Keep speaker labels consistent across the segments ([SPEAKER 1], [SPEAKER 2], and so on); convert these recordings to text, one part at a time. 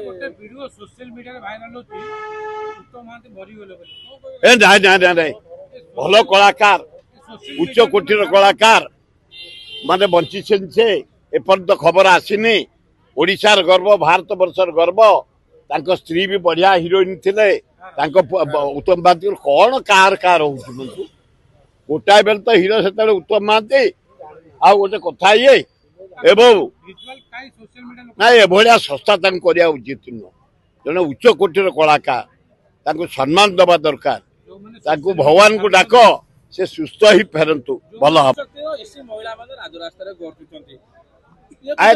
[SPEAKER 1] ଗୋଟେ video social ମିଡିଆରେ viral ହେଉଛି ଉତ୍ତମ ମହାନ୍ତି ମରିଗଲେ ବୋଲି
[SPEAKER 2] ଏ ନାଇଁ ନାଇଁ ନାଇଁ ନାଇଁ ଭଲ କଳାକାର ଉଚ୍ଚ କୋଟିର କଳାକାର ମାନେ ବଞ୍ଚିଛନ୍ତି ସେ ଏପର୍ଯ୍ୟନ୍ତ ଖବର ଆସିନି। ଓଡ଼ିଶାର ଗର୍ବ ଭାରତ ବର୍ଷର ଗର୍ବ ତାଙ୍କ ସ୍ତ୍ରୀ ବି ବଢିଆ ହିରୋଇନ ଥିଲେ ତାଙ୍କ ଉତ୍ତମ ମହାନ୍ତି କଣ କାର କାର ହଉଛି ବନ୍ଧୁ ଗୋଟାଏ ବେଳ ତ ହିରୋ ସେତେବେଳେ ଉତ୍ତମ ମହାନ୍ତି ଆଉ ଗୋଟେ କଥା ଇଏ ଏବଂ ନାଇଁ ଏଭଳିଆ ସଂସ୍ଥା ତାଙ୍କୁ କରିବା ଉଚିତ ନୁହଁ। ଜଣେ ଉଚ୍ଚ କୋଟିର କଳାକାର ତାଙ୍କୁ ସମ୍ମାନ ଦେବା ଦରକାର ତାଙ୍କୁ ଭଗବାନଙ୍କୁ ଡାକ ସେ ସୁସ୍ଥ ହିଁ ଫେରନ୍ତୁ ଭଲ ହବ।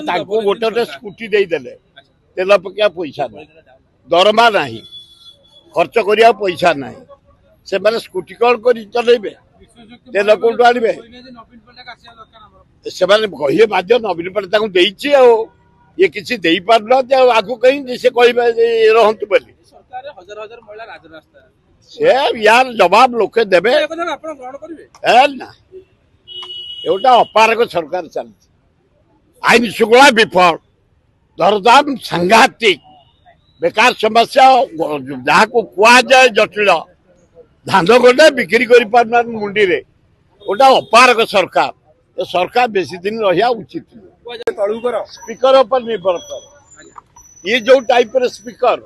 [SPEAKER 2] ତାଙ୍କୁ ଗୋଟେ ଗୋଟେ ସ୍କୁଟି ଦେଇଦେଲେ ତେଲ ପକେଇବା ପଇସା ନାହିଁ ଦରମା ନାହିଁ ଖର୍ଚ୍ଚ କରିବା ପଇସା ନାହିଁ ସେମାନେ ସ୍କୁଟି କଣ କରି ଚଲେଇବେ ତେଲ କୋଉଠୁ ଆଣିବେ ସେମାନେ କହିବେ ବାଧ୍ୟ ନବୀନ ପଟ୍ଟନାୟକ ତାଙ୍କୁ ଦେଇଛି ଆଉ ଇଏ କିଛି ଦେଇପାରୁନାହାନ୍ତି ଆଉ ଆଗକୁ କେମିତି ସେ କହିବେ ରହନ୍ତୁ ବୋଲି ସେ ୟାର ଜବାବ ଲୋକେ ଦେବେ ନା ଏଇଟା ଅପାରଗ ସରକାର ଚାଲିଛି ଆଇନ ଶୃଙ୍ଖଳା ବିଫଳ ଦରଦାମ ସାଂଘାତିକ ବେକାର ସମସ୍ୟା ଯାହାକୁ କୁହାଯାଏ ଜଟିଳ ଧାନ ଗଣ୍ଡେ ବିକ୍ରି କରିପାରୁନାହାନ୍ତି ମୁଣ୍ଡିରେ ଗୋଟା ଅପାରଗ ସରକାର ଏ ସରକାର ବେଶୀ ଦିନ ରହିବା ଉଚିତ ସ୍ପିକର ଉପରେ ନିର୍ଭର କରେ ଇଏ ଯୋଉ ଟାଇପର ସ୍ପିକର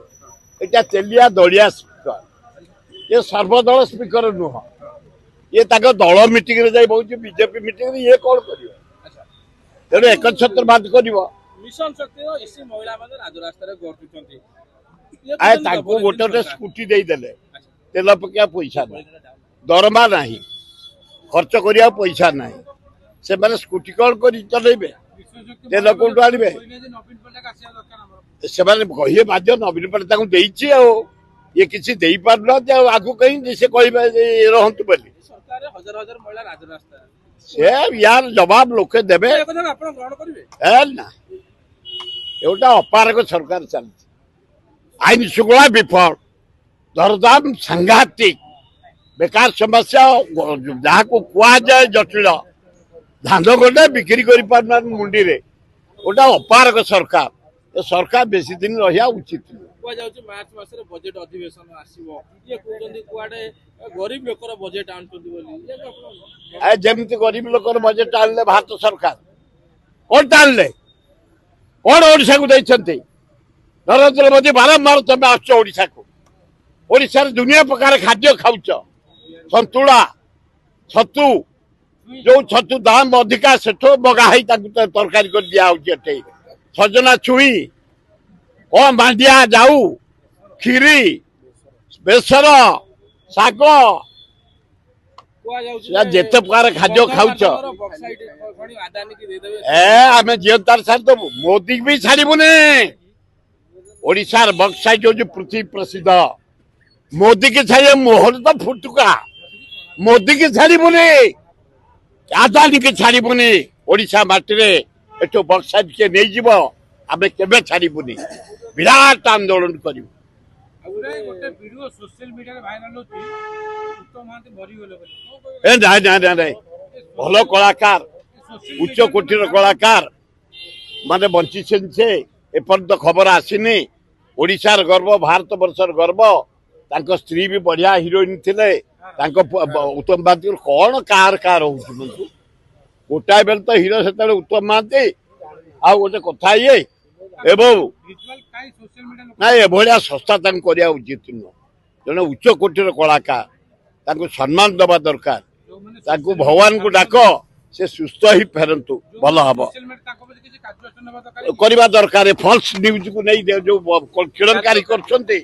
[SPEAKER 2] ଏଇଟା ତେଲିଆ ଦଳିଆ ସ୍ପିକର ये सर्वदल स्पीकर नुह ये दल मीटिंग रे जाई बहुत बीजेपी मीटिंग रे ये कौन कर तेणु एकछत्रवाद कर गोटे गोटे स्कूटी देदेले तेल पकेया पैसा ना दरमा नहीं खर्च करिया पैसा नहीं से माने स्कूटी कौन कर चलेबे तेल कोठू आनिबे से माने कहिए बाध्य नवीन पट्टनायक देइछि आ ये किसी देई पारुनाहांती आ आगु कहीं से कहबे रहंतु बोली से यार जवाब लोके देबे ना एटा अपारग सरकार चलछि आईन शृंखला विफल दरदाम सांघातिक बेकार समस्या जहाको कुहाଯାଏ जटिल धान गंडे बिक्री कर मुंडी रे गोटा अपारग सरकार ए सरकार बेसी दिन रहिया उचित
[SPEAKER 1] मार्च मासरे बजेट अधिवेशन आसीबो ये कहउजंदी कुआडे गरीब लोकर बजेट आनचंदी बोली
[SPEAKER 2] ए जेमति गरीब लोकर बजेट आनले भारत सरकार कोन टानले कोन ओडिसा को दैछंती नरेंद्र मोदी बारंबार तमे आछो ओडिसा को ओडिसा रे दुनिया प्रकार खाद्य खाउछ संतुला छतु जो छतु दाम अधिका सेठो मगा है तरकारी कर दिया होते सजना छुई ओ मांडिया जाऊ खीरी बेसर शाग जेते प्रकार खाद्य खाऊच आम जीवतार छाड़ दबू मोदी भी छाड़बुनि ओडिशार बक्साइट हूँ पृथ्वी प्रसिद्ध मोदी की छाड़े मोहर तो फुटुका मोदी की छाड़बुनि आदानी की छाड़बुनि ओडिशा माटी एठो बक्साइट किए नहीं जीव आम केबे छाड़बुनि विराट आंदोलन करू नाई नाई नाई भल कलाकार उच्च कोटिर कलाकार माने बंचिछन से एपर्यंत खबर आसीनी ओडिशार गर्व भारत वर्षर गर्व तांको स्त्री भी बढ़िया हिरोइन थिले तांको उत्तम महांती कौन कार कार होउछ बंधु गोटाए बेल तो हिरो सेतेले उत्तम महांती आ गोटे कथा ये एवं नाई एभलिया संस्था तांको करिया उचित नुह जने उच्च कोटिर कलाकार तांको सम्मान देवा दरकार तांको भगवान को डाक से सुस्थ ही फेरंतु भल हबो करबा दरकार फॉल्स न्यूज को नहीं जो केड़ंकारी करछंती